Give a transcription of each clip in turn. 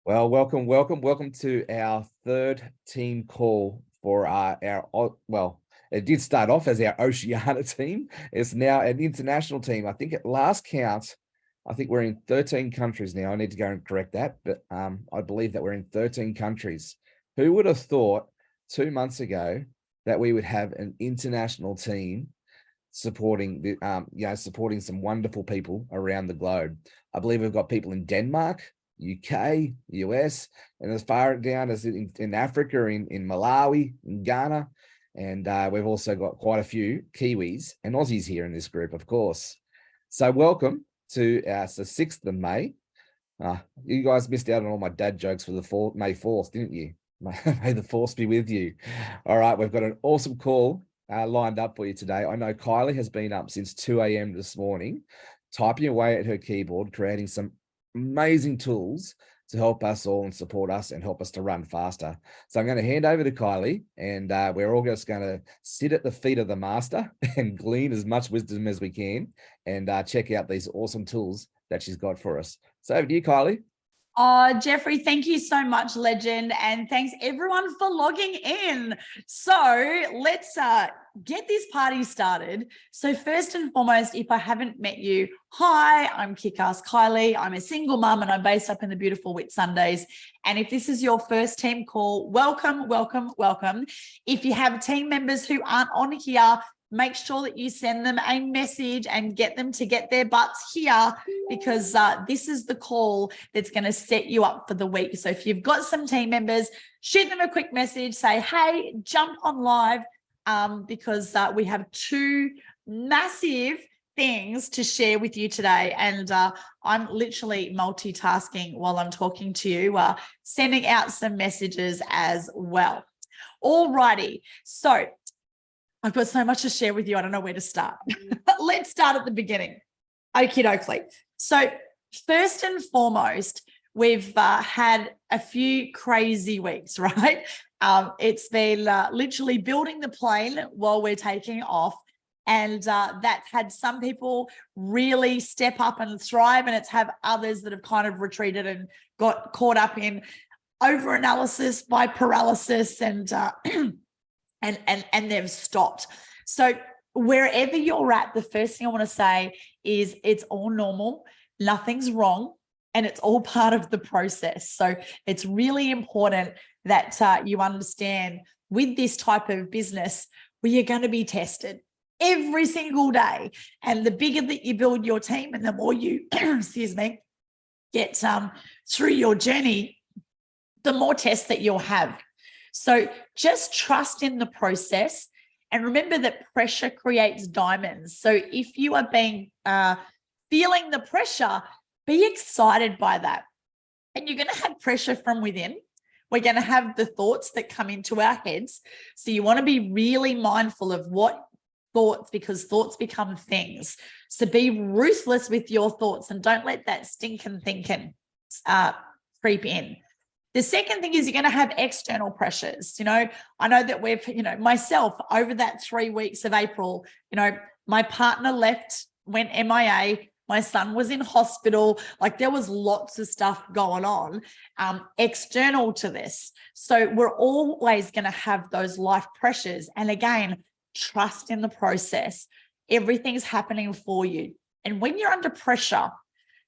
Well, welcome to our third team call for well, it did start off as our Oceania team. It's now an international team. I think at last count, I think we're in 13 countries now. I need to go and correct that, but I believe that we're in 13 countries. Who would have thought 2 months ago that we would have an international team supporting the supporting some wonderful people around the globe? I believe we've got people in Denmark, UK, US, and as far down as in Africa, in Malawi, in Ghana, and we've also got quite a few Kiwis and Aussies here in this group, of course. So welcome to the 6th of May. You guys missed out on all my dad jokes for the May 4th, didn't you? May the force be with you. All right, we've got an awesome call lined up for you today. I know Kylie has been up since 2 a.m. this morning, typing away at her keyboard, creating some amazing tools to help us all and support us and help us to run faster. So I'm going to hand over to Kylie, and we're all just going to sit at the feet of the master and glean as much wisdom as we can and check out these awesome tools that she's got for us. So over to you, Kylie. Jeffrey, thank you so much, legend. And thanks everyone for logging in. So let's get this party started. So first and foremost, if I haven't met you, hi, I'm KickAss Kylie. I'm a single mum and I'm based up in the beautiful Whitsundays. And if this is your first team call, welcome, welcome, welcome. If you have team members who aren't on here, make sure that you send them a message and get them to get their butts here, because this is the call that's going to set you up for the week. So if you've got some team members, shoot them a quick message, say, hey, jump on live, because we have 2 massive things to share with you today. And I'm literally multitasking while I'm talking to you, sending out some messages as well. All righty. So I've got so much to share with you. I don't know where to start. Let's start at the beginning. Okie dokie. So first and foremost, we've had a few crazy weeks, right? It's been literally building the plane while we're taking off. And that's had some people really step up and thrive. And it's have others that have kind of retreated and got caught up in over-analysis by paralysis and they've stopped. So wherever you're at, the first thing I want to say is it's all normal, nothing's wrong, and it's all part of the process. So it's really important that you understand with this type of business where you're going to be tested every single day. And the bigger that you build your team and the more you, excuse me, get through your journey, the more tests that you'll have. So just trust in the process and remember that pressure creates diamonds. So if you are feeling the pressure, be excited by that. And you're going to have pressure from within. We're going to have the thoughts that come into our heads. So you want to be really mindful of what thoughts, because thoughts become things. So be ruthless with your thoughts and don't let that stinking thinking creep in. The second thing is you're going to have external pressures. I know that we've, myself over that 3 weeks of April, my partner left, went MIA, my son was in hospital, like there was lots of stuff going on external to this. So we're always going to have those life pressures. And again, trust in the process. Everything's happening for you. And when you're under pressure,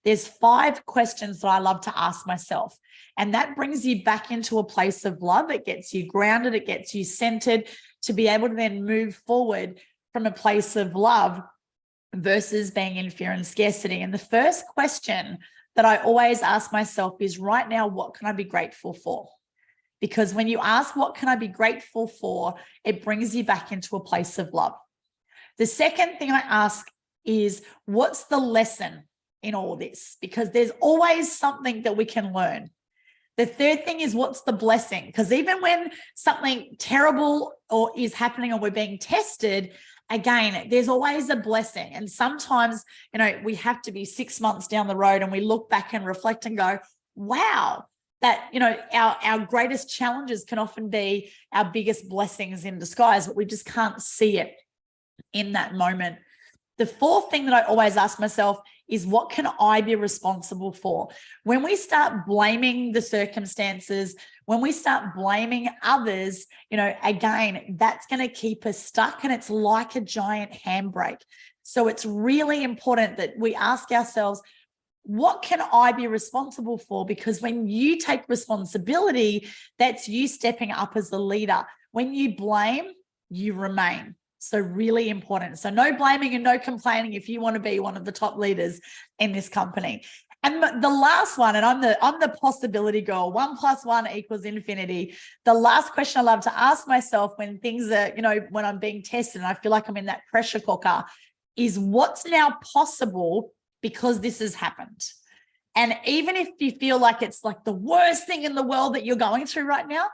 there's 5 questions that I love to ask myself. And that brings you back into a place of love. It gets you grounded. It gets you centered to be able to then move forward from a place of love versus being in fear and scarcity. And the first question that I always ask myself is, right now, what can I be grateful for? Because when you ask, what can I be grateful for, it brings you back into a place of love. The second thing I ask is, what's the lesson in all this? Because there's always something that we can learn. The third thing is, what's the blessing? Because even when something terrible or is happening or we're being tested, again, there's always a blessing. And sometimes, we have to be 6 months down the road and we look back and reflect and go, wow, that, our greatest challenges can often be our biggest blessings in disguise, but we just can't see it in that moment. The fourth thing that I always ask myself is, what can I be responsible for? When we start blaming the circumstances, when we start blaming others, again, that's going to keep us stuck, and it's like a giant handbrake. So it's really important that we ask ourselves, what can I be responsible for? Because when you take responsibility, that's you stepping up as the leader. When you blame, you remain. So really important. So no blaming and no complaining if you want to be one of the top leaders in this company. And the last one, and I'm the possibility girl, 1 + 1 = infinity. The last question I love to ask myself when things are, when I'm being tested and I feel like I'm in that pressure cooker, is what's now possible because this has happened? And even if you feel like it's like the worst thing in the world that you're going through right now,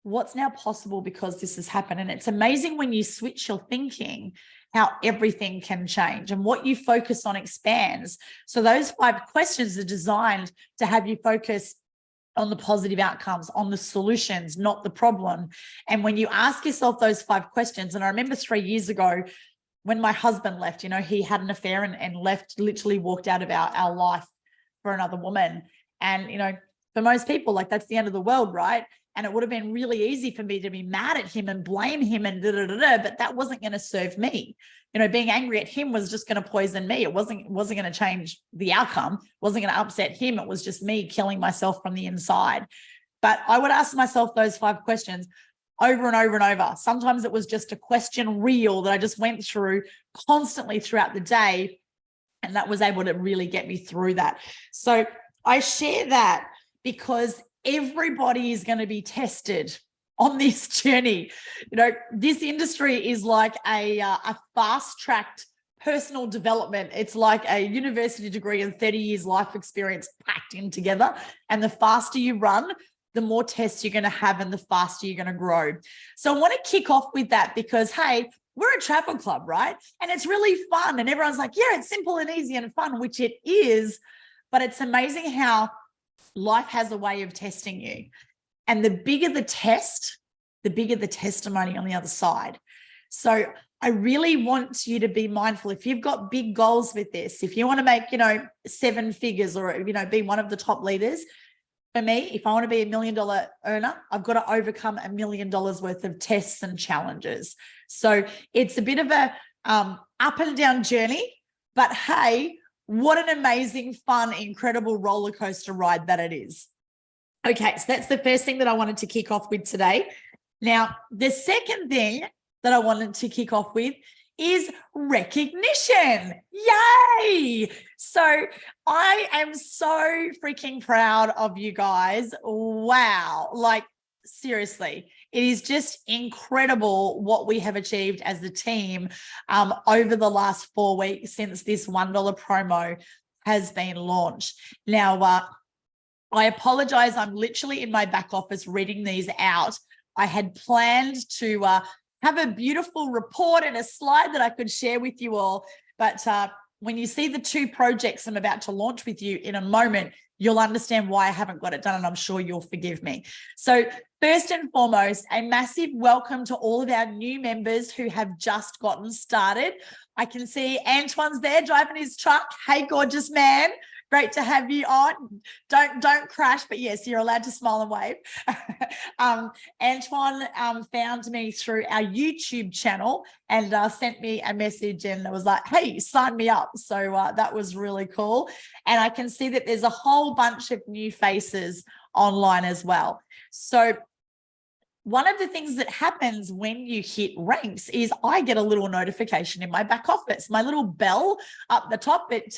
what's now possible because this has happened? And it's amazing when you switch your thinking, how everything can change and what you focus on expands. So those 5 questions are designed to have you focus on the positive outcomes, on the solutions, not the problem. And when you ask yourself those 5 questions, and I remember 3 years ago when my husband left, he had an affair and left, literally walked out of our life for another woman. And, for most people, like, that's the end of the world, right? And it would have been really easy for me to be mad at him and blame him and but that wasn't going to serve me. Being angry at him was just going to poison me. It wasn't going to change the outcome. It wasn't going to upset him. It was just me killing myself from the inside. But I would ask myself those 5 questions over and over and over. Sometimes it was just a question reel that I just went through constantly throughout the day, and that was able to really get me through that. So I share that because everybody is going to be tested on this journey. This industry is like a fast-tracked personal development. It's like a university degree and 30 years life experience packed in together. And the faster you run, the more tests you're going to have and the faster you're going to grow. So I want to kick off with that because, hey, we're a travel club, right? And it's really fun. And everyone's like, yeah, it's simple and easy and fun, which it is. But it's amazing how life has a way of testing you. And the bigger the test, the bigger the testimony on the other side. So I really want you to be mindful. If you've got big goals with this, if you want to make, 7 figures or, be one of the top leaders, for me, if I want to be $1 million earner, I've got to overcome $1 million worth of tests and challenges. So it's a bit of a up and down journey, but hey, what an amazing, fun, incredible roller coaster ride that it is. Okay, so that's the first thing that I wanted to kick off with today. Now, the second thing that I wanted to kick off with is recognition. Yay! So I am so freaking proud of you guys. Wow. Like, seriously, it is just incredible what we have achieved as a team over the last 4 weeks since this $1 promo has been launched. Now, I apologize. I'm literally in my back office reading these out. I had planned to have a beautiful report and a slide that I could share with you all. But when you see the 2 projects I'm about to launch with you in a moment, you'll understand why I haven't got it done, and I'm sure you'll forgive me. So first and foremost, a massive welcome to all of our new members who have just gotten started. I can see Antoine's there driving his truck. Hey, gorgeous man. Great to have you on. Don't crash, but yes, you're allowed to smile and wave. Antoine found me through our YouTube channel and sent me a message and was like, hey, sign me up. So that was really cool. And I can see that there's a whole bunch of new faces online as well. So one of the things that happens when you hit ranks is I get a little notification in my back office, my little bell up the top. It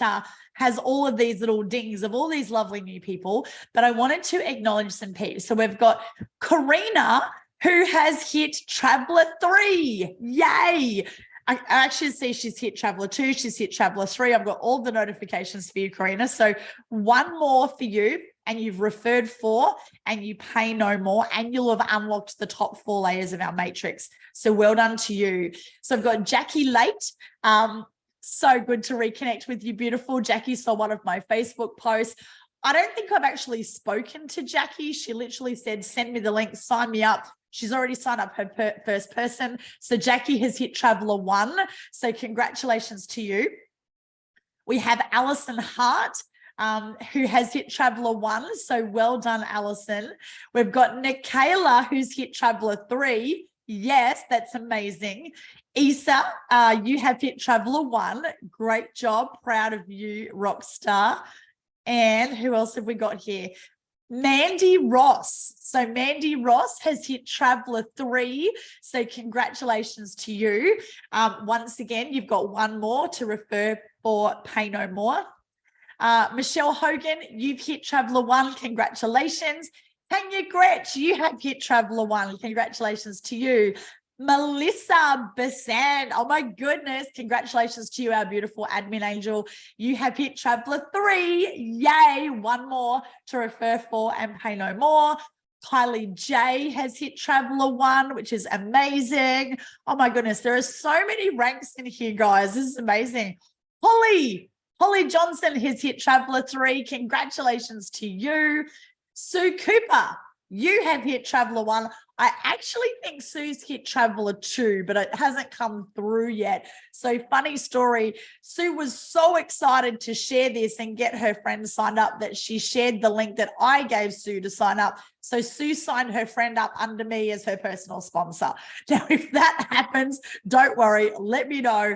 has all of these little dings of all these lovely new people, but I wanted to acknowledge some people. So we've got Karina, who has hit Traveler 3. Yay. I actually see she's hit Traveler 2, she's hit Traveler 3. I've got all the notifications for you, Karina. So one more for you, and you've referred 4 and you pay no more, and you'll have unlocked the top 4 layers of our matrix. So well done to you. So I've got Jackie Late. So good to reconnect with you, beautiful. Jackie saw one of my Facebook posts. I don't think I've actually spoken to Jackie. She literally said, send me the link, sign me up. She's already signed up her first person. So Jackie has hit Traveller 1. So congratulations to you. We have Alison Hart, who has hit Traveller 1. So well done, Alison. We've got Nikayla, who's hit Traveller 3. Yes, that's amazing. Isa, you have hit Traveller 1. Great job. Proud of you, rock star. And who else have we got here? Mandy Ross. So Mandy Ross has hit Traveller 3. So congratulations to you. Once again, you've got one more to refer for Pay No More. Michelle Hogan, you've hit Traveller 1. Congratulations. Tanya Gretsch, you have hit Traveller 1. Congratulations to you. Melissa Besant, oh my goodness, congratulations to you, our beautiful admin angel. You have hit Traveller 3. Yay, one more to refer for and pay no more. Kylie J has hit Traveller 1, which is amazing. Oh my goodness, there are so many ranks in here, guys. This is amazing. Holly Johnson has hit Traveller 3. Congratulations to you. Sue Cooper, you have hit Traveller 1. I actually think Sue's hit Traveller 2, but it hasn't come through yet. So funny story, Sue was so excited to share this and get her friends signed up that she shared the link that I gave Sue to sign up. So Sue signed her friend up under me as her personal sponsor. Now, if that happens, don't worry, let me know.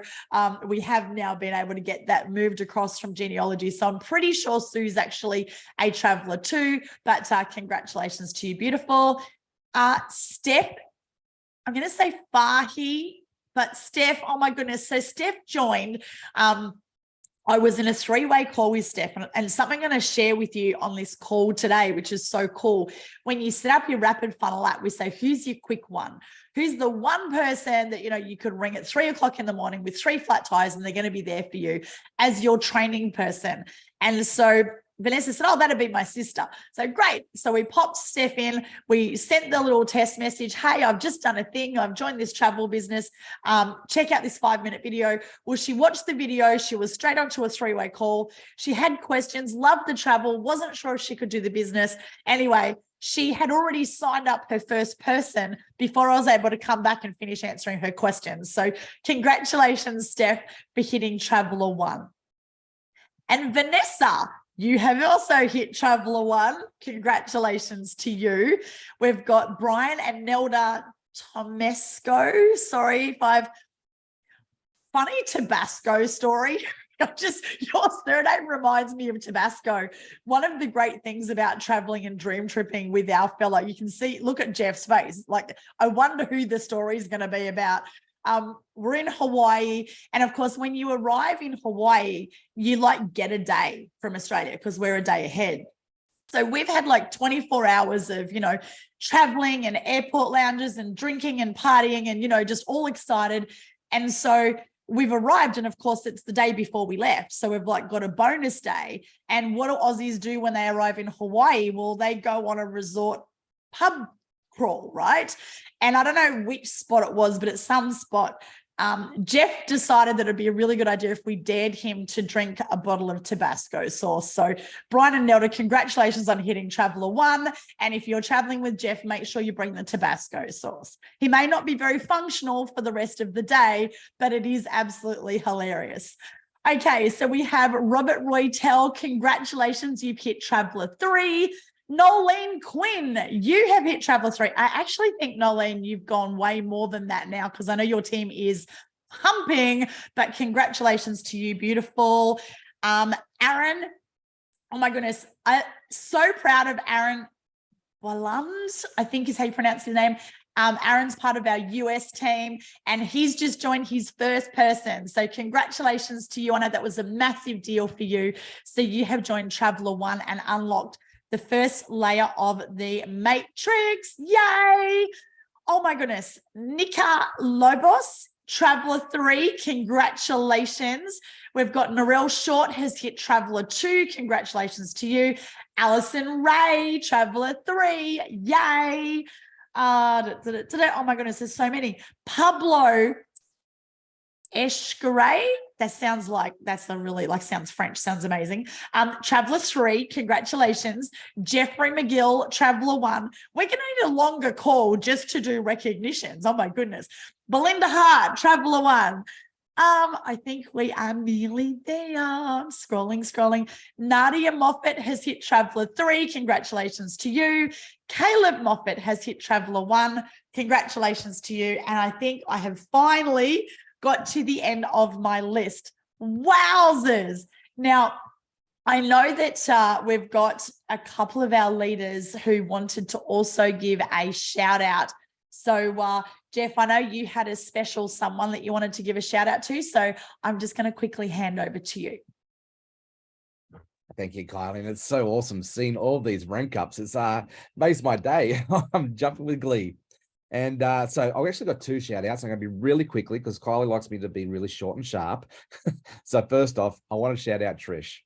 We have now been able to get that moved across from genealogy. So I'm pretty sure Sue's actually a Traveller 2, but congratulations to you, beautiful. Steph, I'm going to say Fahi, but Steph, oh my goodness. So Steph joined. I was in a three-way call with Steph, and something I'm going to share with you on this call today, which is so cool. When you set up your rapid funnel app, we say, who's your quick one? Who's the one person that, you could ring at 3 o'clock in the morning with 3 flat tires and they're going to be there for you as your training person? And so Vanessa said, oh, that'd be my sister. So great. So we popped Steph in. We sent the little test message. Hey, I've just done a thing. I've joined this travel business. Check out this 5-minute video. Well, she watched the video. She was straight onto a three-way call. She had questions, loved the travel, wasn't sure if she could do the business. Anyway, she had already signed up her first person before I was able to come back and finish answering her questions. So congratulations, Steph, for hitting Traveller 1. And Vanessa, you have also hit Traveller 1. Congratulations to you. We've got Brian and Nelda Tomesco. Sorry if I've... Funny Tabasco story. Your surname reminds me of Tabasco. One of the great things about traveling and dream tripping with our fellow, you can see, look at Jeff's face. Like, I wonder who the story is going to be about. We're in Hawaii. And of course, when you arrive in Hawaii, you get a day from Australia because we're a day ahead. So we've had 24 hours of, traveling and airport lounges and drinking and partying and, just all excited. And so we've arrived, and of course, it's the day before we left. So we've got a bonus day. And what do Aussies do when they arrive in Hawaii? Well, they go on a resort pub crawl, right? And I don't know which spot it was, but at some spot, Jeff decided that it'd be a really good idea if we dared him to drink a bottle of Tabasco sauce. So Brian and Nelda, congratulations on hitting Traveller 1. And if you're traveling with Jeff, make sure you bring the Tabasco sauce. He may not be very functional for the rest of the day, but it is absolutely hilarious. Okay, so we have Robert Roytel. Congratulations, you've hit Traveller 3. Nolene Quinn, you have hit Traveller 3. I actually think, Nolene, you've gone way more than that now because I know your team is humping, but congratulations to you, beautiful. Aaron, oh my goodness, I'm so proud of Aaron Walums, I think is how you pronounce his name. Aaron's part of our US team, and he's just joined his first person. So congratulations to you. I know that was a massive deal for you. So you have joined Traveller 1 and unlocked the first layer of the matrix. Yay! Oh my goodness. Nika Lobos, Traveller 3, congratulations. We've got Narelle Short has hit Traveller 2. Congratulations to you. Alison Ray, Traveller 3. Yay. Oh my goodness, there's so many. Pablo Eshgaray, that sounds like sounds French, sounds amazing. Traveler 3, congratulations. Jeffrey McGill, Traveler 1. We're going to need a longer call just to do recognitions. Oh my goodness. Belinda Hart, Traveler 1. I think we are nearly there. I'm scrolling. Nadia Moffat has hit Traveler 3. Congratulations to you. Caleb Moffat has hit Traveler 1. Congratulations to you. And I think I have finally got to the end of my list. Wowzers. Now, I know that we've got a couple of our leaders who wanted to also give a shout out. So, Jeff, I know you had a special someone that you wanted to give a shout out to. So I'm just going to quickly hand over to you. Thank you, Kylie. And it's so awesome seeing all these rank ups. It's makes my day. I'm jumping with glee. And so I've actually got 2 shout outs. I'm going to be really quickly because Kylie likes me to be really short and sharp. So first off, I want to shout out Trish.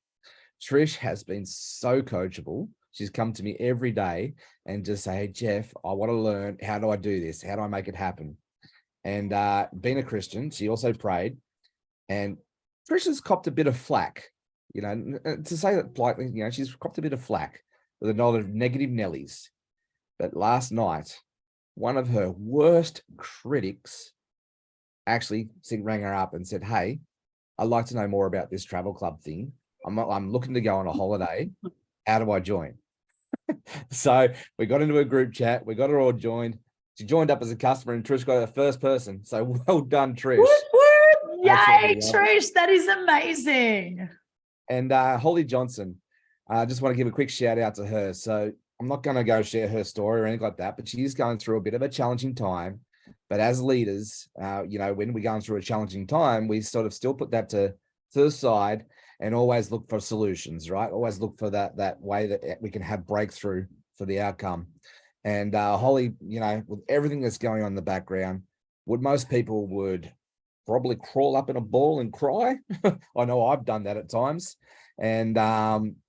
Trish has been so coachable. She's come to me every day and just say, hey, Jeff, I want to learn. How do I do this? How do I make it happen? And being a Christian, she also prayed. And Trish has copped a bit of flack, you know, to say that politely, you know, she's copped a bit of flack with a lot of negative Nellies. But last night, one of her worst critics actually rang her up and said, hey, I'd like to know more about this travel club thing. I'm looking to go on a holiday. How do I join? So we got into a group chat. We got her all joined. She joined up as a customer and Trish got her first person. So well done, Trish. Whoop, whoop. Yay, Trish. That is amazing. And Holly Johnson, I just want to give a quick shout out to her. So I'm not going to go share her story or anything like that, but she's going through a bit of a challenging time. But as leaders, you know, when we're going through a challenging time, we sort of still put that to the side and always look for solutions, right? Always look for that way that we can have breakthrough for the outcome. And Holly, you know, with everything that's going on in the background, most people would probably crawl up in a ball and cry. I know I've done that at times. And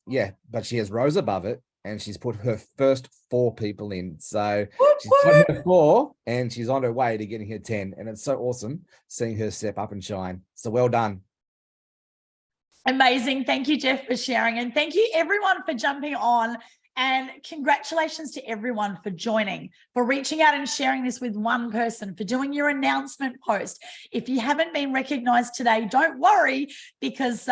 yeah, but she has rose above it and she's put her first 4 people in. So she's got her 4 and she's on her way to getting her 10. And it's so awesome seeing her step up and shine. So well done. Amazing. Thank you, Jeff, for sharing. And thank you, everyone, for jumping on. And congratulations to everyone for joining, for reaching out and sharing this with one person, for doing your announcement post. If you haven't been recognized today, don't worry, because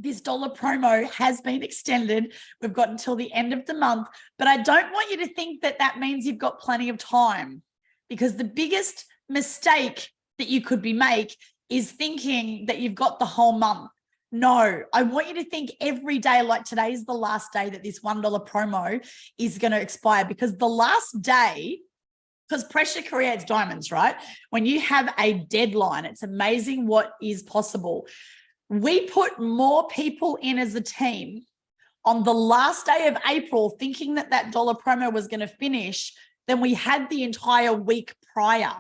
this dollar promo has been extended. We've got until the end of the month. But I don't want you to think that that means you've got plenty of time, because the biggest mistake that you could make is thinking that you've got the whole month. No, I want you to think every day like today is the last day that this $1 promo is going to expire, because the last day, because pressure creates diamonds, right? When you have a deadline, it's amazing what is possible. We put more people in as a team on the last day of April thinking that that dollar promo was going to finish than we had the entire week prior.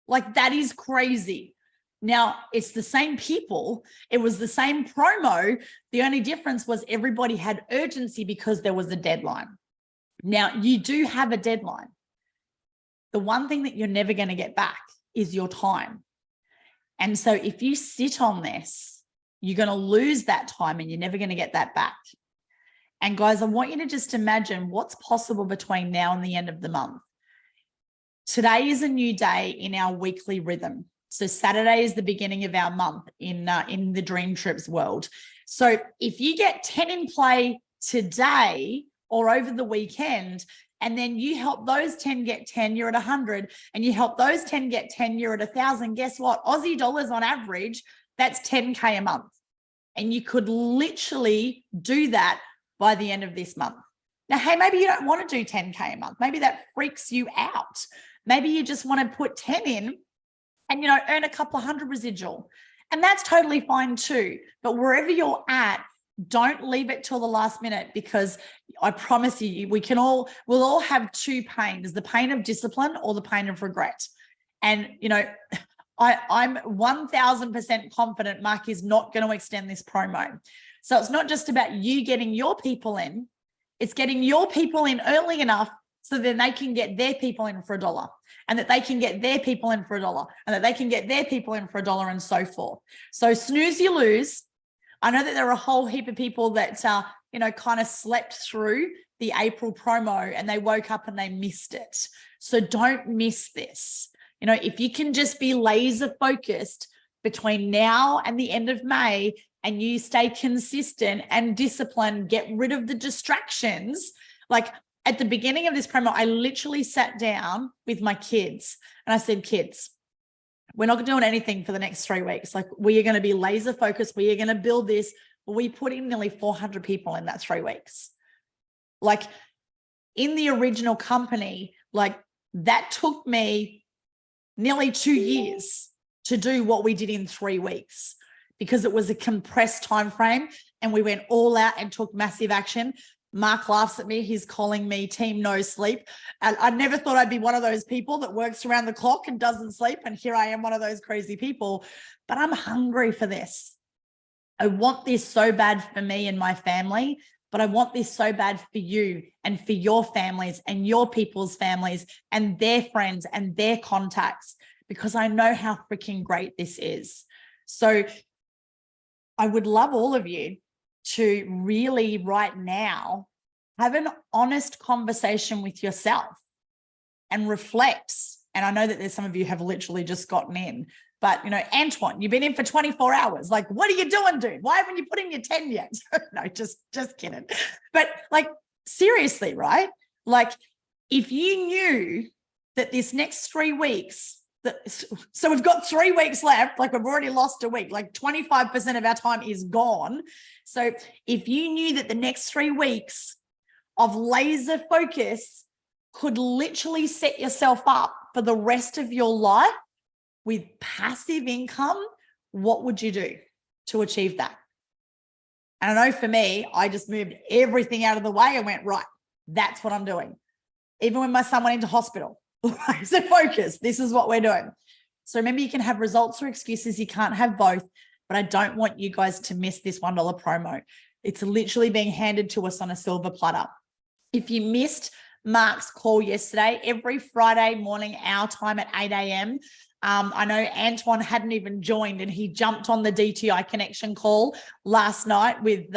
Like, that is crazy. Now, it's the same people. It was the same promo. The only difference was everybody had urgency because there was a deadline. Now, you do have a deadline. The one thing that you're never going to get back is your time. And so if you sit on this, you're going to lose that time and you're never going to get that back. And guys, I want you to just imagine what's possible between now and the end of the month. Today is a new day in our weekly rhythm. So Saturday is the beginning of our month in the DreamTrips world. So if you get 10 in play today or over the weekend, and then you help those 10 get 10, you're at 100, and you help those 10 get 10, you're at 1,000. Guess what? Aussie dollars on average, that's 10K a month. And you could literally do that by the end of this month. Now, hey, maybe you don't want to do 10K a month. Maybe that freaks you out. Maybe you just want to put 10 in and, you know, earn a couple of hundred residual. And that's totally fine too. But wherever you're at, don't leave it till the last minute, because I promise you, we'll all have 2 pains, the pain of discipline or the pain of regret. And, you know, I'm 1000% confident Mark is not going to extend this promo. So it's not just about you getting your people in, it's getting your people in early enough so then they can get their people in for $1, and that they can get their people in for $1, and that they can get their people in for $1, and so forth. So snooze, you lose. I know that there are a whole heap of people that, kind of slept through the April promo and they woke up and they missed it. So don't miss this. If you can just be laser focused between now and the end of May, and you stay consistent and disciplined, get rid of the distractions. Like at the beginning of this promo, I literally sat down with my kids and I said, kids, we're not doing anything for the next 3 weeks. Like, we are going to be laser focused. We are going to build this. We put in nearly 400 people in that 3 weeks. Like in the original company, like that took me nearly 2 years to do what we did in 3 weeks, because it was a compressed time frame and we went all out and took massive action. Mark laughs at me. He's calling me Team No Sleep. And I never thought I'd be one of those people that works around the clock and doesn't sleep. And here I am, one of those crazy people. But I'm hungry for this. I want this so bad for me and my family, but I want this so bad for you and for your families and your people's families and their friends and their contacts, because I know how freaking great this is. So I would love all of you to really right now have an honest conversation with yourself and reflect. And I know that there's some of you have literally just gotten in, but Antoine, you've been in for 24 hours. Like, what are you doing, dude? Why haven't you put in your 10 yet? No, just kidding. But like, seriously, right? Like, if you knew that this next 3 weeks, so we've got 3 weeks left, like we've already lost a week, like 25% of our time is gone. So if you knew that the next 3 weeks of laser focus could literally set yourself up for the rest of your life with passive income, what would you do to achieve that? And I know for me, I just moved everything out of the way and went, right, that's what I'm doing. Even when my son went into hospital, laser focus, this is what we're doing. So remember, you can have results or excuses. You can't have both, but I don't want you guys to miss this $1 promo. It's literally being handed to us on a silver platter. If you missed Mark's call yesterday, every Friday morning, our time at 8 a.m., I know Antoine hadn't even joined and he jumped on the DTI connection call last night with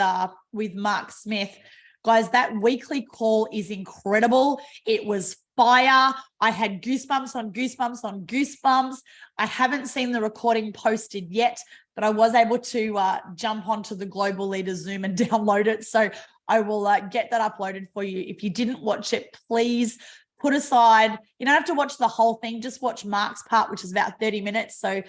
Mark Smith. Guys, that weekly call is incredible. It was fire. I had goosebumps on goosebumps on goosebumps. I haven't seen the recording posted yet, but I was able to jump onto the Global Leader Zoom and download it. So I will get that uploaded for you. If you didn't watch it, please put aside, you don't have to watch the whole thing, just watch Mark's part, which is about 30 minutes. So,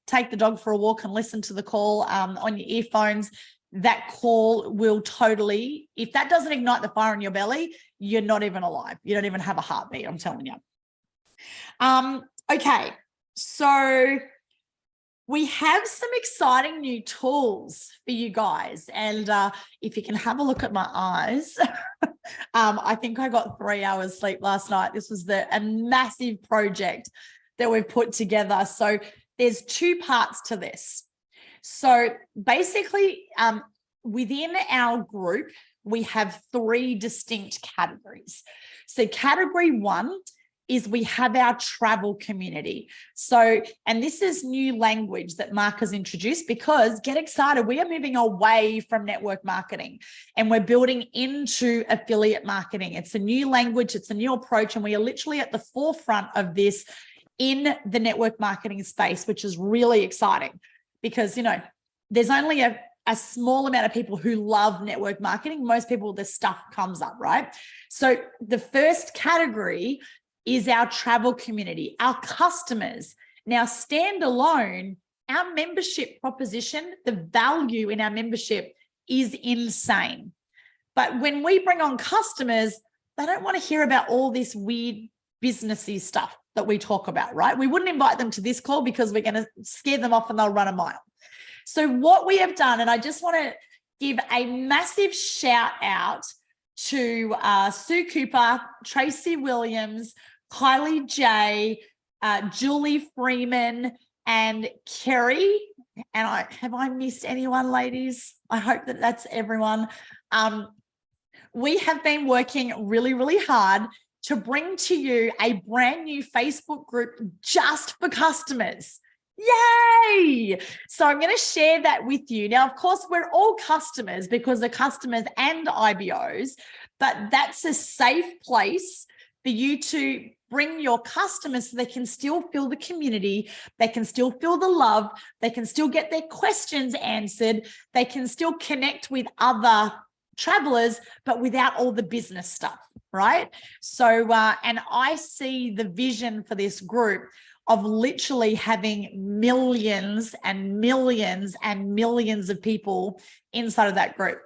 take the dog for a walk and listen to the call on your earphones. That call will totally, if that doesn't ignite the fire in your belly, you're not even alive. You don't even have a heartbeat, I'm telling you. Okay, so we have some exciting new tools for you guys. And if you can have a look at my eyes, I think I got 3 hours sleep last night. This was a massive project that we've put together. So there's 2 parts to this. So basically, within our group, we have 3 distinct categories. So category 1 is we have our travel community. So, and this is new language that Mark has introduced, because get excited, we are moving away from network marketing and we're building into affiliate marketing. It's a new language, it's a new approach, and we are literally at the forefront of this in the network marketing space, which is really exciting. Because, there's only a small amount of people who love network marketing. Most people, the stuff comes up, right? So the first category is our travel community, our customers. Now, standalone, our membership proposition, the value in our membership is insane. But when we bring on customers, they don't want to hear about all this weird businessy stuff that we talk about, right? We wouldn't invite them to this call because we're going to scare them off and they'll run a mile. So what we have done, and I just want to give a massive shout out to Sue Cooper, Tracy Williams, Kylie J, Julie Freeman, and Kerry. And have I missed anyone, ladies? I hope that that's everyone. We have been working really, really hard to bring to you a brand new Facebook group just for customers. Yay! So I'm going to share that with you. Now, of course, we're all customers because they're customers and IBOs, but that's a safe place for you to bring your customers so they can still feel the community, they can still feel the love, they can still get their questions answered, they can still connect with other travelers, but without all the business stuff, right? So, and I see the vision for this group of literally having millions and millions and millions of people inside of that group.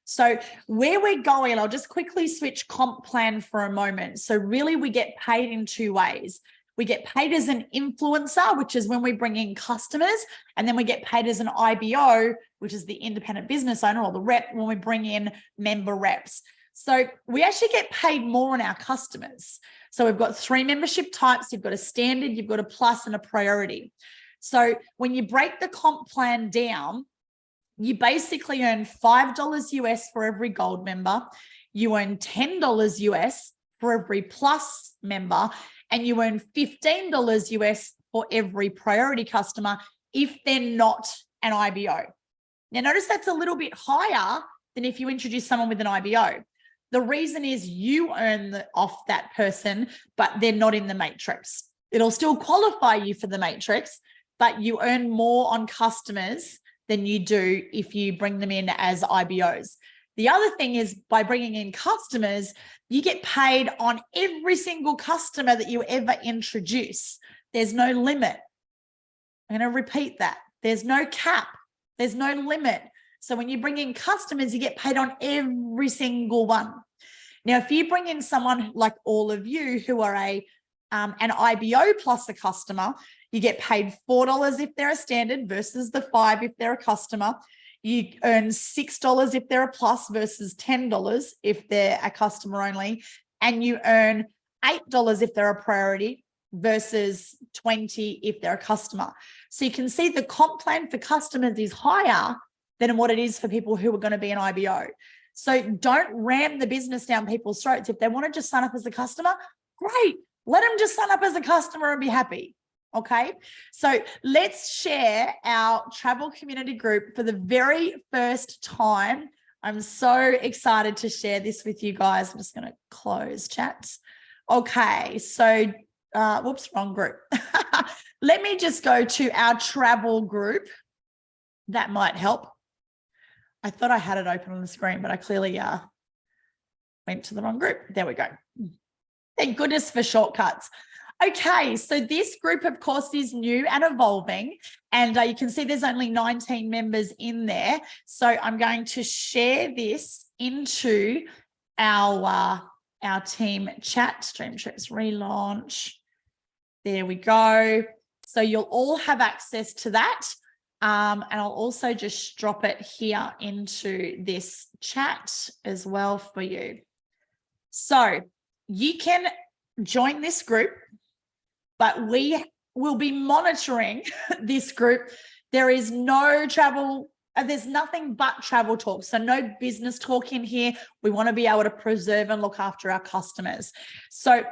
So where we're going, I'll just quickly switch comp plan for a moment. So really we get paid in two ways. We get paid as an influencer, which is when we bring in customers, and then we get paid as an IBO, which is the independent business owner or the rep, when we bring in member reps. So we actually get paid more on our customers. So we've got 3 membership types. You've got a standard, you've got a plus, and a priority. So when you break the comp plan down, you basically earn $5 US for every gold member. You earn $10 US for every plus member, and you earn $15 US for every priority customer if they're not an IBO. Now, notice that's a little bit higher than if you introduce someone with an IBO. The reason is you earn off that person, but they're not in the matrix. It'll still qualify you for the matrix, but you earn more on customers than you do if you bring them in as IBOs. The other thing is by bringing in customers, you get paid on every single customer that you ever introduce. There's no limit. I'm going to repeat that. There's no cap. There's no limit. So when you bring in customers, you get paid on every single one. Now, if you bring in someone like all of you who are an IBO plus a customer, you get paid $4 if they're a standard versus the $5 if they're a customer. You earn $6 if they're a plus versus $10 if they're a customer only. And you earn $8 if they're a priority versus $20 if they're a customer. So you can see the comp plan for customers is higher than what it is for people who are going to be an IBO. So don't ram the business down people's throats. If they want to just sign up as a customer, great. Let them just sign up as a customer and be happy. Okay, so let's share our travel community group for the very first time. I'm so excited to share this with you guys. I'm just going to close chats. Okay, so, whoops, wrong group. Let me just go to our travel group. That might help. I thought I had it open on the screen, but I clearly went to the wrong group. There we go. Thank goodness for shortcuts. Okay, so this group, of course, is new and evolving, and you can see there's only 19 members in there. So I'm going to share this into our team chat. DreamTrips relaunch. There we go. So you'll all have access to that. And I'll also just drop it here into this chat as well for you. So you can join this group, but we will be monitoring this group. There is no travel, there's nothing but travel talk. So no business talk in here. We want to be able to preserve and look after our customers. So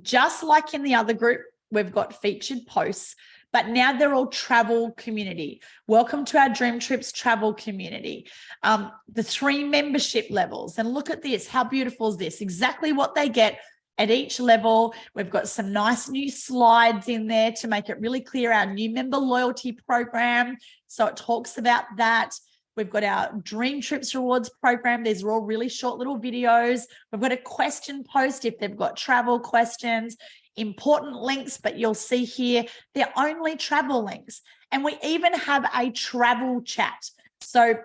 just like in the other group, we've got featured posts, but now they're all travel community. Welcome to our DreamTrips Travel Community. The 3 membership levels. And look at this. How beautiful is this? Exactly what they get at each level. We've got some nice new slides in there to make it really clear, our new member loyalty program. So it talks about that. We've got our DreamTrips rewards program. These are all really short little videos. We've got a question post if they've got travel questions, important links, but you'll see here, they're only travel links. And we even have a travel chat. So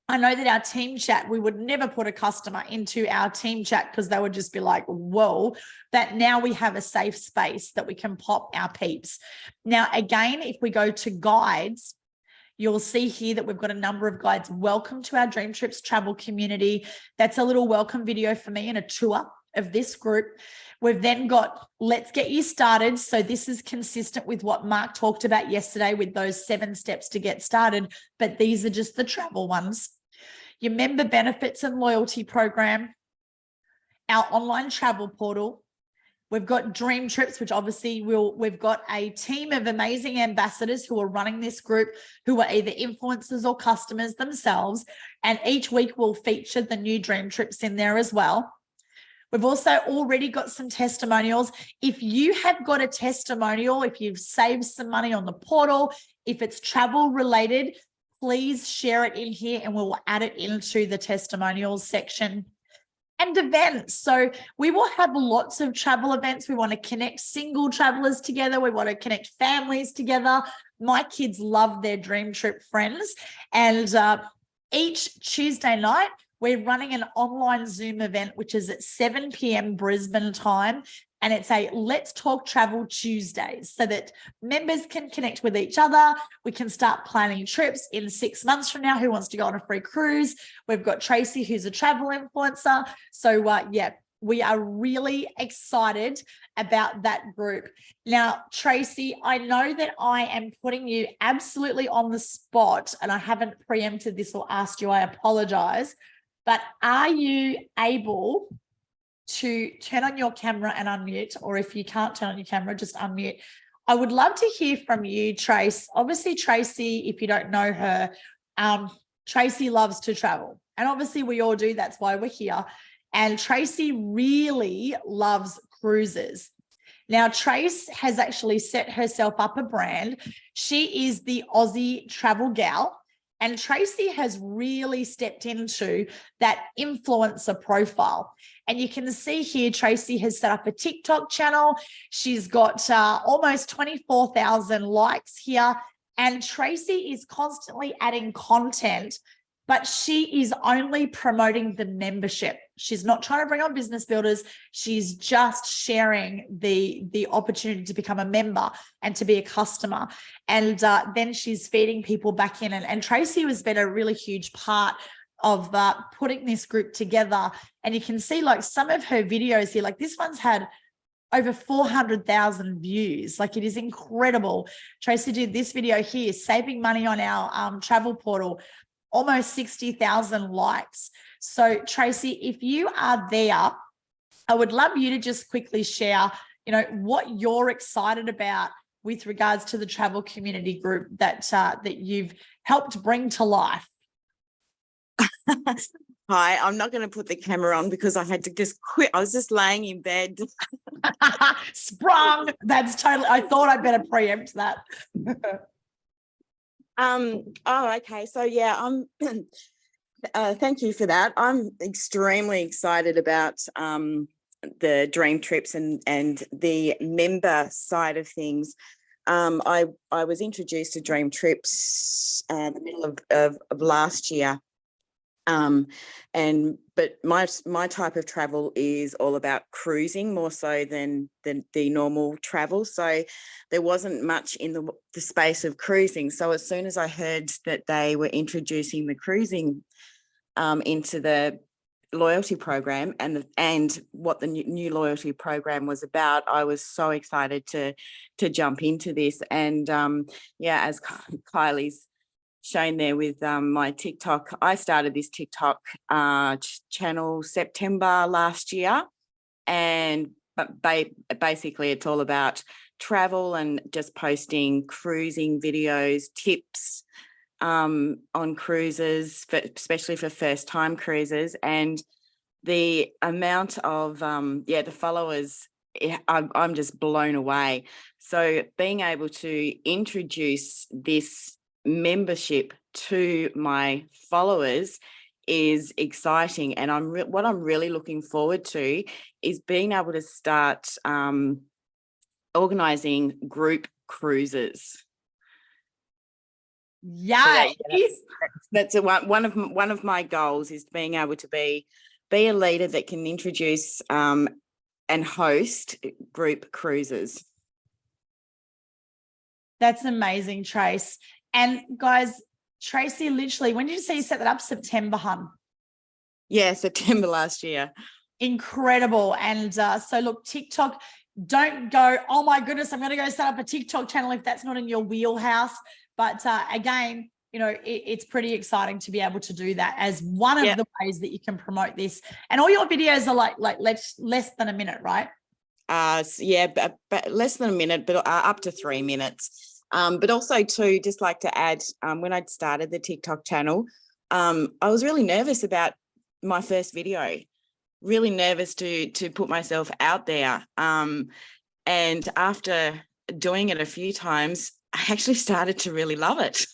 I know that our team chat, we would never put a customer into our team chat because they would just be like, whoa, that now we have a safe space that we can pop our peeps. Now, again, if we go to guides, you'll see here that we've got a number of guides. Welcome to our DreamTrips Travel Community. That's a little welcome video for me and a tour of this group. We've then got Let's Get You Started. So this is consistent with what Mark talked about yesterday with those 7 steps to get started, but these are just the travel ones. Your member benefits and loyalty program, our online travel portal, We've got Dream Trips, which obviously we've got a team of amazing ambassadors who are running this group, who are either influencers or customers themselves. And each week we'll feature the new Dream Trips in there as well. We've also already got some testimonials. If you have got a testimonial, if you've saved some money on the portal, if it's travel related, please share it in here and we'll add it into the testimonials section. And events. So we will have lots of travel events. We want to connect single travelers together. We want to connect families together. My kids love their dream trip friends. And each Tuesday night, we're running an online Zoom event, which is at 7 p.m. Brisbane time. And it's a Let's Talk Travel Tuesdays so that members can connect with each other. We can start planning trips in 6 months from now. Who wants to go on a free cruise? We've got Tracy, who's a travel influencer. So yeah, we are really excited about that group. Now, Tracy, I know that I am putting you absolutely on the spot and I haven't preempted this or asked you, I apologize, but are you able to turn on your camera and unmute, or if you can't turn on your camera, just unmute? I would love to hear from you, Trace. Obviously, Tracy, if you don't know her, Tracy loves to travel. And obviously we all do, that's why we're here. And Tracy really loves cruises. Now, Trace has actually set herself up a brand. She is the Aussie travel gal. And Tracy has really stepped into that influencer profile. And you can see here, Tracy has set up a TikTok channel. She's got almost 24,000 likes here. And Tracy is constantly adding content, but she is only promoting the membership. She's not trying to bring on business builders. She's just sharing the opportunity to become a member and to be a customer. And then she's feeding people back in. And Tracy has been a really huge part of putting this group together. And you can see like some of her videos here, like this one's had over 400,000 views. Like it is incredible. Tracy did this video here, saving money on our travel portal, almost 60,000 likes. So Tracy, if you are there, I would love you to just quickly share, what you're excited about with regards to the travel community group that you've helped bring to life. Hi, I'm not going to put the camera on because I had to just quit. I was just laying in bed. Sprung. That's totally, I thought I'd better preempt that. Okay. So yeah, thank you for that. I'm extremely excited about the Dream Trips and the member side of things. I was introduced to Dream Trips in the middle of last year. But my type of travel is all about cruising more so than the normal travel. So there wasn't much in the space of cruising. So as soon as I heard that they were introducing the cruising into the loyalty program and what the new loyalty program was about, I was so excited to jump into this. And as Kylie's shown there with my TikTok, I started this TikTok channel September last year, but basically it's all about travel and just posting cruising videos, tips on cruises, especially for first-time cruisers. And the amount of the followers, I'm just blown away. So being able to introduce this membership to my followers is exciting, and what I'm really looking forward to is being able to start organizing group cruises. Yeah, so that's one of my goals, is being able to be a leader that can introduce and host group cruises. That's amazing, Trace. And guys, Tracy, literally, when did you say you set that up? September, hun? Yeah, September last year. Incredible. And so look, TikTok, don't go, oh my goodness, I'm going to go set up a TikTok channel if that's not in your wheelhouse. But again, it's pretty exciting to be able to do that as one of the ways that you can promote this. And all your videos are like less than a minute, right? Yeah, but less than a minute, but up to 3 minutes. But also too, just like to add, when I'd started the TikTok channel, I was really nervous about my first video, really nervous to put myself out there. And after doing it a few times, I actually started to really love it.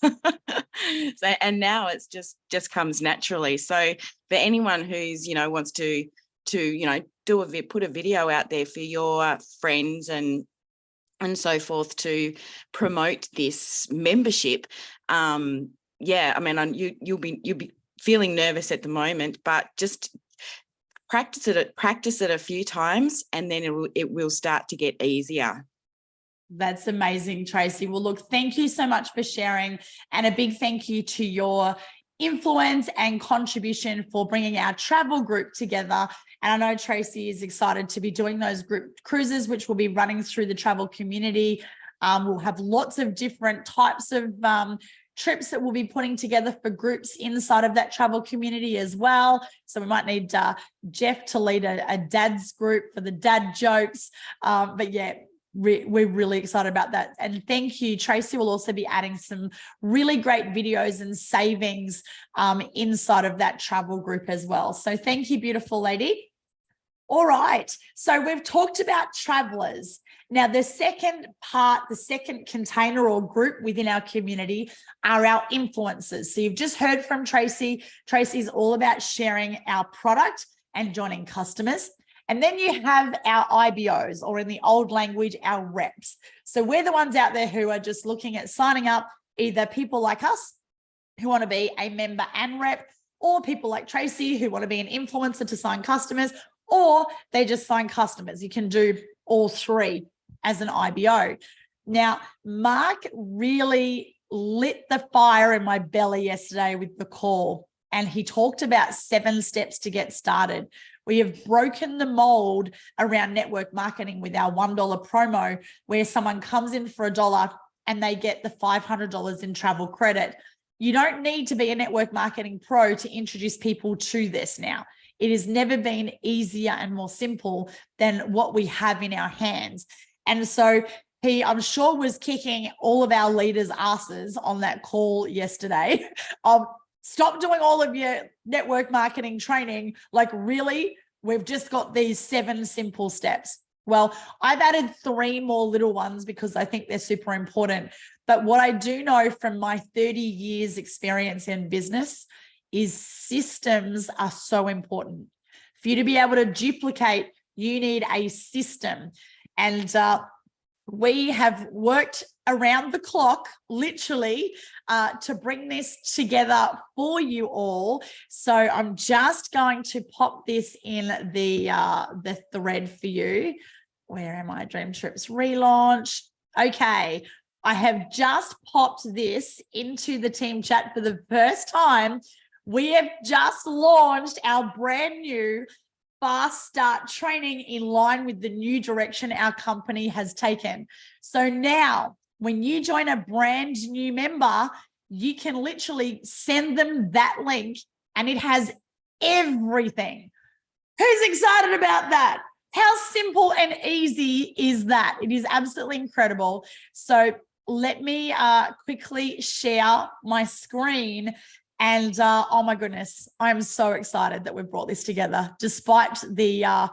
So, and now it's just comes naturally. So for anyone who's, wants to put a video out there for your friends and so forth to promote this membership, yeah, I mean, you'll be feeling nervous at the moment, but just practice it a few times, and then it will start to get easier. That's amazing, Tracy. Well, look, thank you so much for sharing, and a big thank you to your influence and contribution for bringing our travel group together. And I know Tracy is excited to be doing those group cruises, which will be running through the travel community. We'll have lots of different types of trips that we'll be putting together for groups inside of that travel community as well. So we might need Jeff to lead a dad's group for the dad jokes. But yeah, we're really excited about that. And thank you. Tracy will also be adding some really great videos and savings inside of that travel group as well. So thank you, beautiful lady. All right. So we've talked about travelers. Now, the second part, the second container or group within our community are our influencers. So you've just heard from Tracy. Tracy's all about sharing our product and joining customers. And then you have our IBOs, or in the old language, our reps. So we're the ones out there who are just looking at signing up, either people like us who want to be a member and rep, or people like Tracy who want to be an influencer to sign customers, or they just sign customers. You can do all three as an IBO. Now, Mark really lit the fire in my belly yesterday with the call, and he talked about 7 steps to get started. We have broken the mold around network marketing with our $1 promo, where someone comes in for $1 and they get the $500 in travel credit. You don't need to be a network marketing pro to introduce people to this now. It has never been easier and more simple than what we have in our hands. And so he, I'm sure, was kicking all of our leaders' asses on that call yesterday of stop doing all of your network marketing training. Like, really, we've just got these 7 simple steps. Well, I've added 3 more little ones because I think they're super important. But what I do know from my 30 years experience in business is systems are so important. For you to be able to duplicate, you need a system. And we have worked around the clock, literally, to bring this together for you all. So I'm just going to pop this in the thread for you. Where am I? Dream Trips relaunch. Okay, I have just popped this into the team chat for the first time. We have just launched our brand new Fast Start training in line with the new direction our company has taken. So now, when you join a brand new member, you can literally send them that link and it has everything. Who's excited about that? How simple and easy is that? It is absolutely incredible. So let me quickly share my screen. And oh my goodness, I'm so excited that we've brought this together. Despite the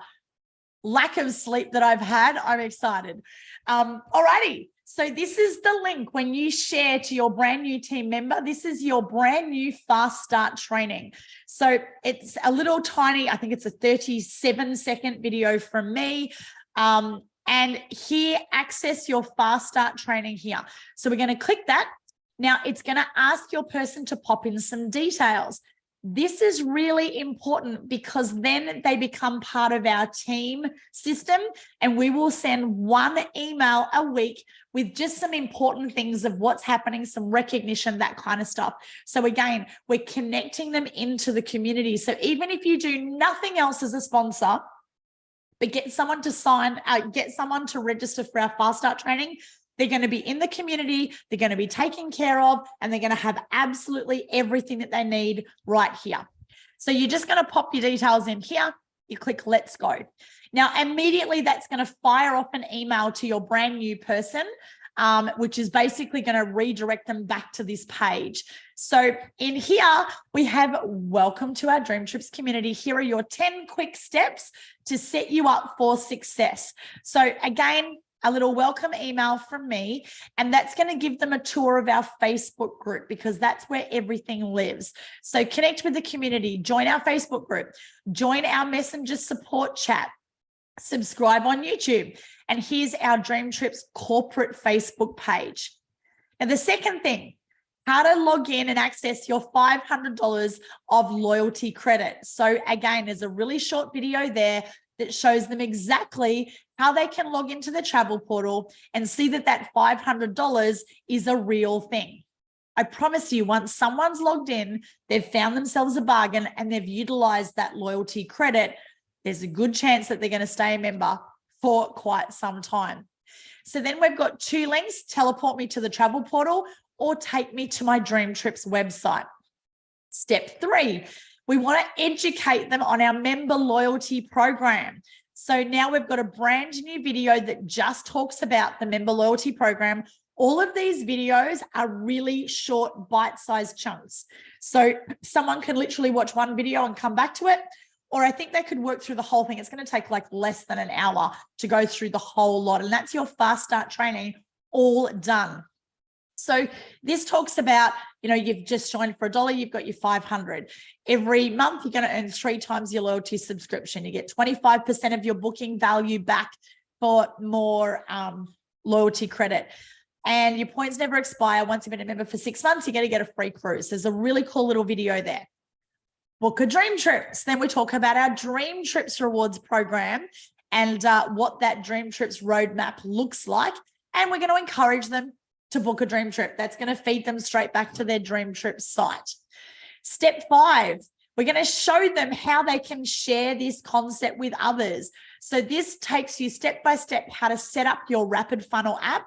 lack of sleep that I've had, I'm excited. Alrighty, so this is the link when you share to your brand new team member. This is your brand new Fast Start training. So it's a little tiny, I think it's a 37-second video from me. And here, access your Fast Start training here. So we're going to click that. Now, it's going to ask your person to pop in some details. This is really important because then they become part of our team system, and we will send 1 email a week with just some important things of what's happening, some recognition, that kind of stuff. So again, we're connecting them into the community. So even if you do nothing else as a sponsor, but get someone to register for our Fast Start training, they're going to be in the community, they're going to be taken care of, and they're going to have absolutely everything that they need right here. So you're just going to pop your details in here. you click let's go. Now, immediately that's going to fire off an email to your brand new person, which is basically going to redirect them back to this page. So in here, we have welcome to our Dream Trips community. Here are your 10 quick steps to set you up for success. So again, a little welcome email from me, and that's going to give them a tour of our Facebook group because that's where everything lives. So connect with the community, join our Facebook group, join our Messenger support chat, subscribe on YouTube, and here's our Dream Trips corporate Facebook page. Now, the second thing, how to log in and access your $500 of loyalty credit. So again, there's a really short video there that shows them exactly how they can log into the travel portal and see that that $500 is a real thing. I promise you, once someone's logged in, they've found themselves a bargain and they've utilized that loyalty credit, there's a good chance that they're going to stay a member for quite some time. So then we've got 2 links: teleport me to the travel portal or take me to my Dream Trips website. Step 3, we want to educate them on our member loyalty program. So now we've got a brand new video that just talks about the member loyalty program. All of these videos are really short, bite-sized chunks. So someone can literally watch one video and come back to it, or I think they could work through the whole thing. It's going to take like less than an hour to go through the whole lot. And that's your fast start training all done. So this talks about, you've just joined for $1, you've got your 500. Every month, you're going to earn 3 times your loyalty subscription. You get 25% of your booking value back for more loyalty credit. And your points never expire. Once you've been a member for 6 months, you're going to get a free cruise. There's a really cool little video there. Book a Dream Trips. Then we talk about our Dream Trips rewards program and what that Dream Trips roadmap looks like. And we're going to encourage them to book a dream trip. That's going to feed them straight back to their Dream Trips site. Step 5, we're going to show them how they can share this concept with others. So this takes you step by step how to set up your Rapid Funnel app,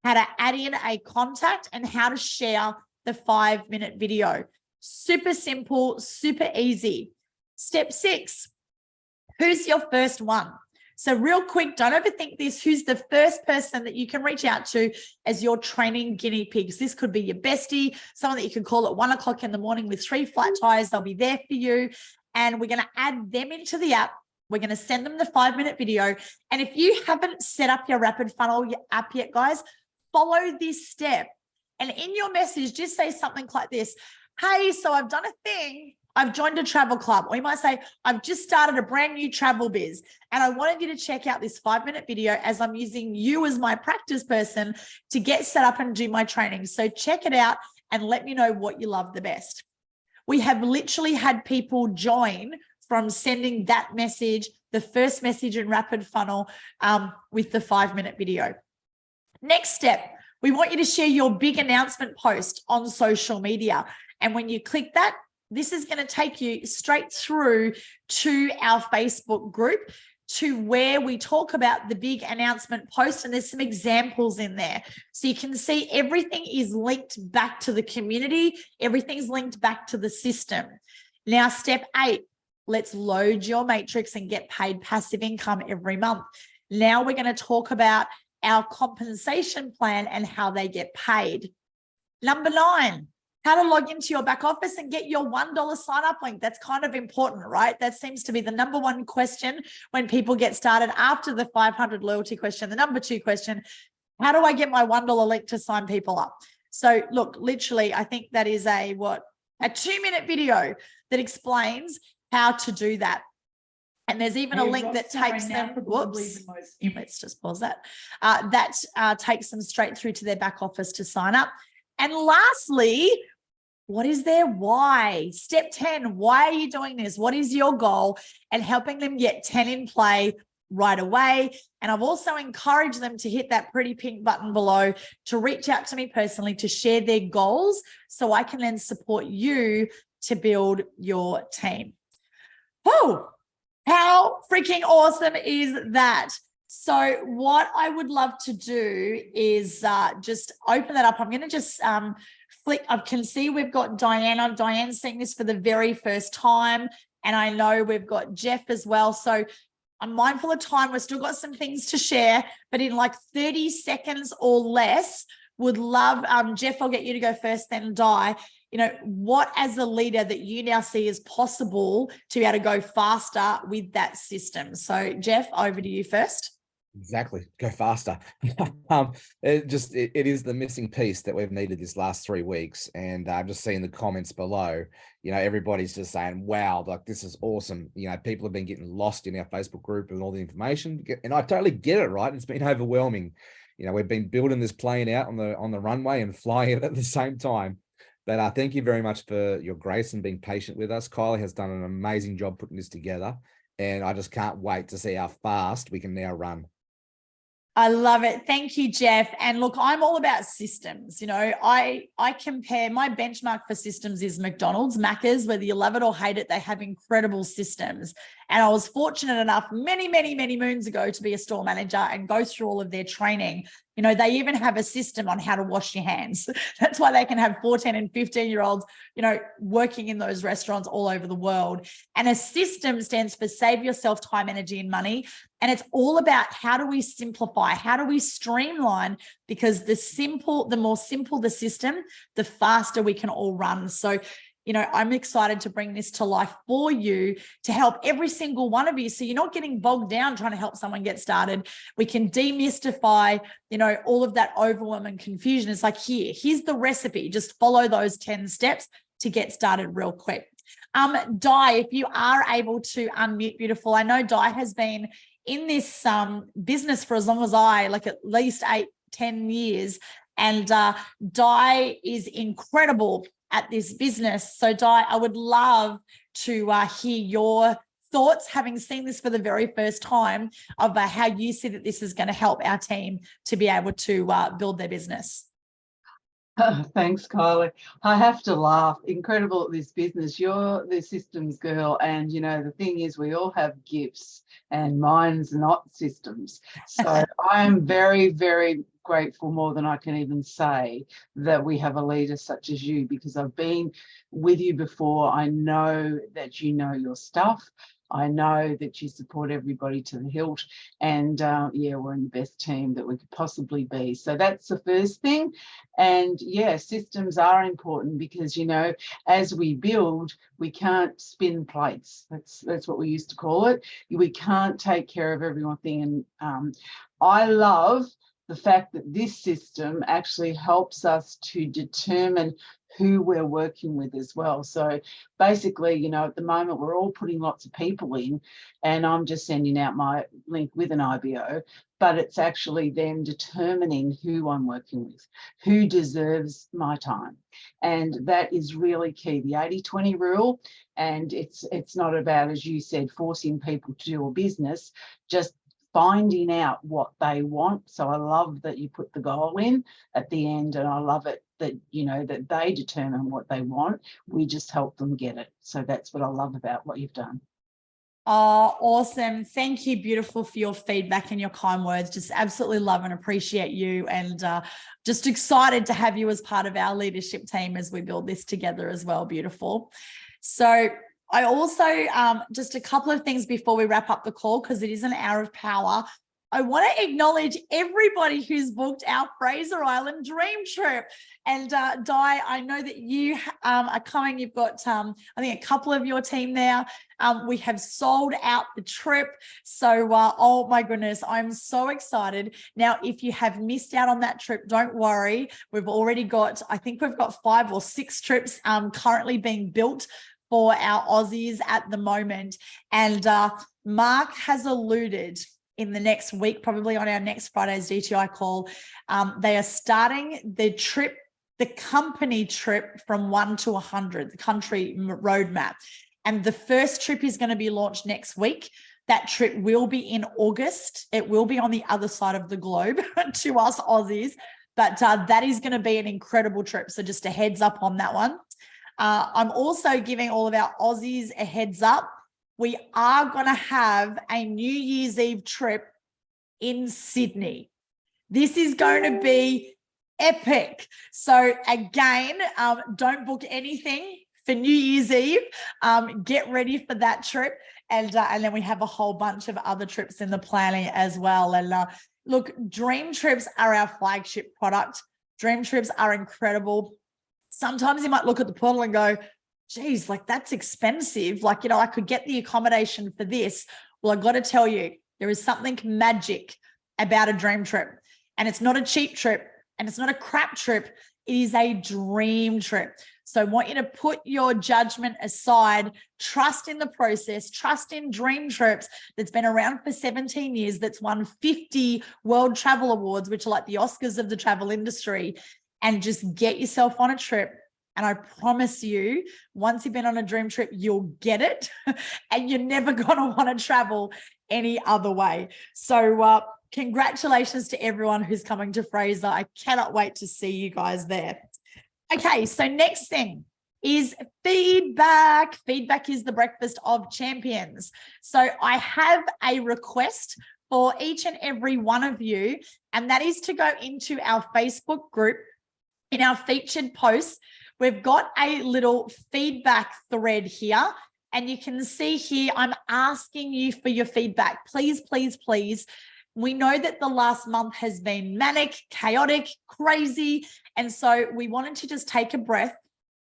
how to add in a contact, and how to share the 5-minute video. Super simple, super easy. Step 6, who's your first one? So real quick, don't overthink this. Who's the first person that you can reach out to as your training guinea pigs? This could be your bestie, someone that you can call at 1 o'clock in the morning with 3 flat tires. They'll be there for you. And we're going to add them into the app. We're going to send them the 5-minute video. And if you haven't set up your Rapid Funnel app yet, guys, follow this step. And in your message, just say something like this. Hey, so I've done a thing. I've joined a travel club. Or you might say, I've just started a brand new travel biz and I wanted you to check out this 5-minute video as I'm using you as my practice person to get set up and do my training. So check it out and let me know what you love the best. We have literally had people join from sending that message, the first message in Rapid Funnel with the 5-minute video. Next step, we want you to share your big announcement post on social media. And when you click that, this is going to take you straight through to our Facebook group to where we talk about the big announcement post, and there's some examples in there. So you can see everything is linked back to the community. Everything's linked back to the system. Now, step 8, let's load your matrix and get paid passive income every month. Now we're going to talk about our compensation plan and how they get paid. Number 9, how to log into your back office and get your $1 sign up link. That's kind of important, right? That seems to be the number 1 question when people get started after the 500 loyalty question. The number 2 question, how do I get my $1 link to sign people up? So look, literally, I think that is a 2-minute video that explains how to do that. And there's even a link that takes them, let's just pause that. That takes them straight through to their back office to sign up. And lastly, what is their why? Step 10, why are you doing this? What is your goal? And helping them get 10 in play right away. And I've also encouraged them to hit that pretty pink button below to reach out to me personally to share their goals so I can then support you to build your team. Oh, how freaking awesome is that? So what I would love to do is just open that up. I'm going to just flick. I can see we've got Diana. Diane's seeing this for the very first time. And I know we've got Jeff as well. So I'm mindful of time. We've still got some things to share, but in like 30 seconds or less, would love, Jeff, I'll get you to go first, then Di. You know, what as a leader that you now see as possible to be able to go faster with that system? So Jeff, over to you first. Exactly. Go faster. It is the missing piece that we've needed this last 3 weeks. And I'm just seeing the comments below, you know, everybody's just saying, wow, like this is awesome. You know, people have been getting lost in our Facebook group and all the information. And I totally get it, right? It's been overwhelming. You know, we've been building this plane out on the runway and flying it at the same time. But thank you very much for your grace and being patient with us. Kylie has done an amazing job putting this together. And I just can't wait to see how fast we can now run. I love it. Thank you, Jeff. And look, I'm all about systems. You know, I compare, my benchmark for systems is McDonald's, Macca's, whether you love it or hate it, they have incredible systems. And I was fortunate enough many, many, many moons ago to be a store manager and go through all of their training. You know, they even have a system on how to wash your hands. That's why they can have 14 and 15-year-olds, you know, working in those restaurants all over the world. And a system stands for save yourself time, energy, and money. And it's all about how do we simplify? How do we streamline? Because the more simple the system, the faster we can all run. So, you know, I'm excited to bring this to life for you to help every single one of you. So you're not getting bogged down trying to help someone get started. We can demystify, you know, all of that overwhelm and confusion. It's like, here's the recipe. Just follow those 10 steps to get started real quick. Di, if you are able to unmute, beautiful. I know Di has been in this business for as long as like at least 8-10 years. And Di is incredible at this business. So Di, I would love to hear your thoughts, having seen this for the very first time, of how you see that this is going to help our team to be able to build their business. Thanks, Kylie. I have to laugh. Incredible at this business. You're the systems girl. And, you know, the thing is, we all have gifts and mine's not systems. So I am very, very grateful, more than I can even say, that we have a leader such as you, because I've been with you before. I know that you know your stuff. I know that you support everybody to the hilt, and yeah, we're in the best team that we could possibly be. So that's the first thing. And yeah, systems are important because, you know, as we build, we can't spin plates. That's what we used to call it. We can't take care of everything. And I love the fact that this system actually helps us to determine who we're working with as well. So basically, you know, at the moment, we're all putting lots of people in, and I'm just sending out my link with an IBO, but it's actually them determining who I'm working with, who deserves my time. And that is really key, the 80-20 rule. And it's not about, as you said, forcing people to do a business, just finding out what they want. So I love that you put the goal in at the end, and I love it that, you know, that they determine what they want. We just help them get it. So that's what I love about what you've done. Oh, awesome. Thank you, beautiful, for your feedback and your kind words. Just absolutely love and appreciate you, and just excited to have you as part of our leadership team as we build this together as well. Beautiful. So I also, just a couple of things before we wrap up the call, because it is an hour of power. I want to acknowledge everybody who's booked our Fraser Island dream trip. And Di, I know that you are coming. You've got, I think, a couple of your team there. We have sold out the trip. So, oh my goodness, I'm so excited. Now, if you have missed out on that trip, don't worry. We've already got, I think we've got 5 or 6 trips currently being built for our Aussies at the moment. And Mark has alluded in the next week, probably on our next Friday's DTI call, they are starting the trip, the company trip from 1 to 100, the country roadmap. And the first trip is going to be launched next week. That trip will be in August. It will be on the other side of the globe to us Aussies, but that is going to be an incredible trip. So just a heads up on that one. I'm also giving all of our Aussies a heads up. We are going to have a New Year's Eve trip in Sydney. This is going to be epic. So again, don't book anything for New Year's Eve. Get ready for that trip. And then we have a whole bunch of other trips in the planning as well. And look, Dream Trips are our flagship product. Dream Trips are incredible. Sometimes you might look at the portal and go, geez, like that's expensive. Like, I could get the accommodation for this. Well, I've got to tell you, there is something magic about a dream trip. And it's not a cheap trip and it's not a crap trip. It is a dream trip. So I want you to put your judgment aside, trust in the process, trust in Dream Trips that's been around for 17 years, that's won 50 World Travel Awards, which are like the Oscars of the travel industry, and just get yourself on a trip. And I promise you, once you've been on a dream trip, you'll get it and you're never going to want to travel any other way. So congratulations to everyone who's coming to Fraser. I cannot wait to see you guys there. Okay, so next thing is feedback. Feedback is the breakfast of champions. So I have a request for each and every one of you, and that is to go into our Facebook group. In our featured posts, we've got a little feedback thread here, and you can see here, I'm asking you for your feedback. Please, please, please. We know that the last month has been manic, chaotic, crazy. And so we wanted to just take a breath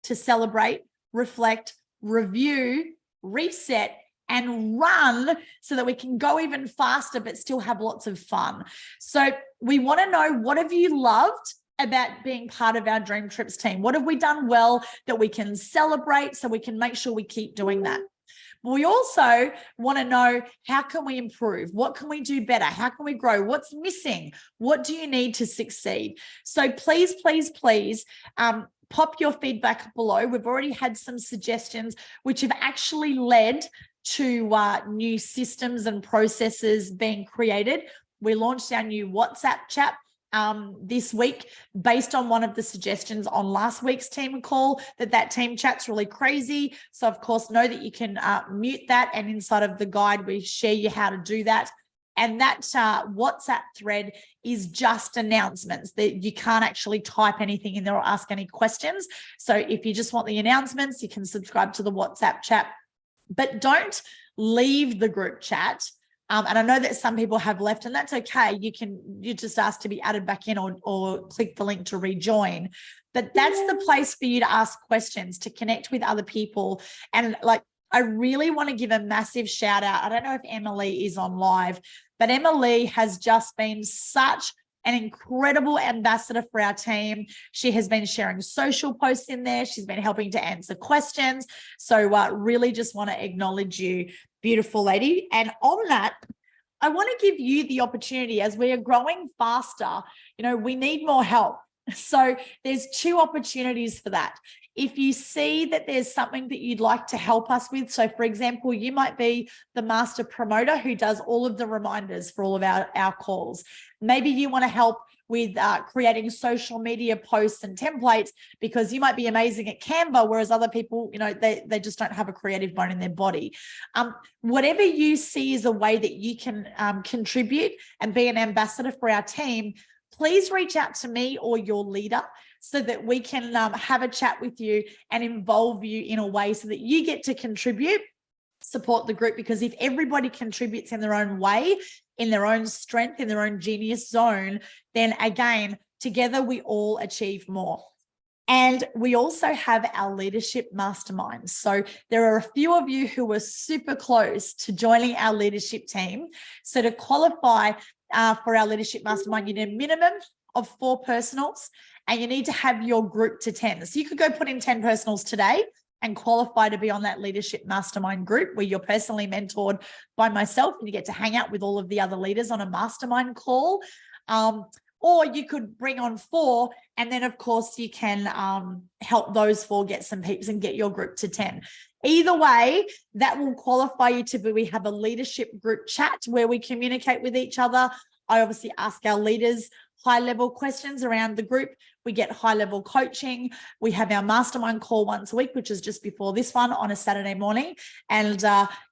to celebrate, reflect, review, reset, and run so that we can go even faster, but still have lots of fun. So we want to know, what have you loved about being part of our Dream Trips team? What have we done well that we can celebrate so we can make sure we keep doing that? We also want to know, how can we improve? What can we do better? How can we grow? What's missing? What do you need to succeed? So please, please, please pop your feedback below. We've already had some suggestions which have actually led to new systems and processes being created. We launched our new WhatsApp chat this week based on one of the suggestions on last week's team call, that team chat's really crazy. So of course, know that you can mute that, and inside of the guide, we share you how to do that. And that WhatsApp thread is just announcements, that you can't actually type anything in there or ask any questions. So if you just want the announcements, you can subscribe to the WhatsApp chat, but don't leave the group chat. And I know that some people have left, and that's okay. You just ask to be added back in, or click the link to rejoin. But that's the place for you to ask questions, to connect with other people. And like, I really want to give a massive shout out. I don't know if Emily is on live, but Emily has just been such an incredible ambassador for our team. She has been sharing social posts in there. She's been helping to answer questions. So really just want to acknowledge you, beautiful lady. And on that, I want to give you the opportunity, as we are growing faster, we need more help. So there's two opportunities for that. If you see that there's something that you'd like to help us with, so for example, you might be the master promoter who does all of the reminders for all of our calls. Maybe you want to help with creating social media posts and templates, because you might be amazing at Canva, whereas other people, they just don't have a creative bone in their body. Whatever you see is a way that you can contribute and be an ambassador for our team, please reach out to me or your leader so that we can have a chat with you and involve you in a way so that you get to contribute, support the group. Because if everybody contributes in their own way, in their own strength, in their own genius zone, then again, together we all achieve more. And we also have our leadership mastermind. So there are a few of you who are super close to joining our leadership team. So to qualify for our leadership mastermind, you need a minimum of 4 personals, and you need to have your group to 10. So you could go put in 10 personals today and qualify to be on that leadership mastermind group, where you're personally mentored by myself and you get to hang out with all of the other leaders on a mastermind call. Or you could bring on 4, and then of course you can help those 4 get some peeps and get your group to 10. Either way, that will qualify you to be, we have a leadership group chat where we communicate with each other. I obviously ask our leaders high-level questions around the group. We get high-level coaching. We have our mastermind call once a week, which is just before this one on a Saturday morning. And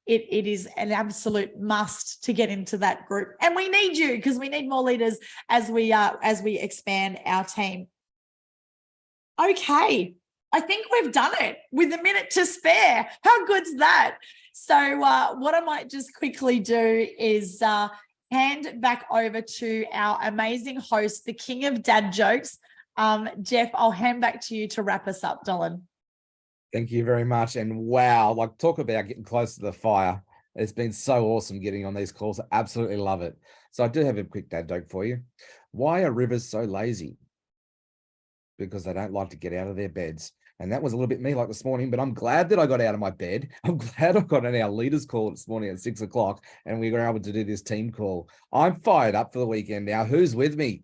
it is an absolute must to get into that group. And we need you, because we need more leaders as we expand our team. Okay, I think we've done it with a minute to spare. How good's that? So what I might just quickly do is hand back over to our amazing host, the king of dad jokes. Jeff, I'll hand back to you to wrap us up, darling. Thank you very much. And wow, like talk about getting close to the fire. It's been so awesome getting on these calls. I absolutely love it. So I do have a quick dad joke for you. Why are rivers so lazy? Because they don't like to get out of their beds. And that was a little bit me like this morning, but I'm glad that I got out of my bed. I'm glad I got on our leaders call this morning at 6 o'clock and we were able to do this team call. I'm fired up for the weekend now. Who's with me?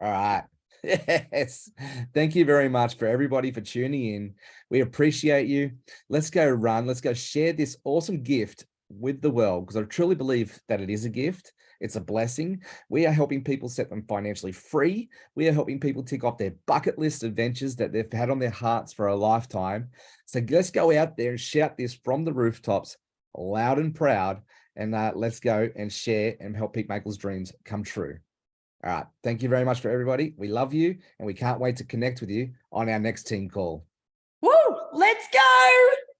All right. Yes. Thank you very much for everybody for tuning in. We appreciate you. Let's go run. Let's go share this awesome gift with the world, because I truly believe that it is a gift. It's a blessing. We are helping people set them financially free. We are helping people tick off their bucket list adventures that they've had on their hearts for a lifetime. So let's go out there and shout this from the rooftops, loud and proud, and let's go and share and help people make those dreams come true. All right. Thank you very much for everybody. We love you, and we can't wait to connect with you on our next team call.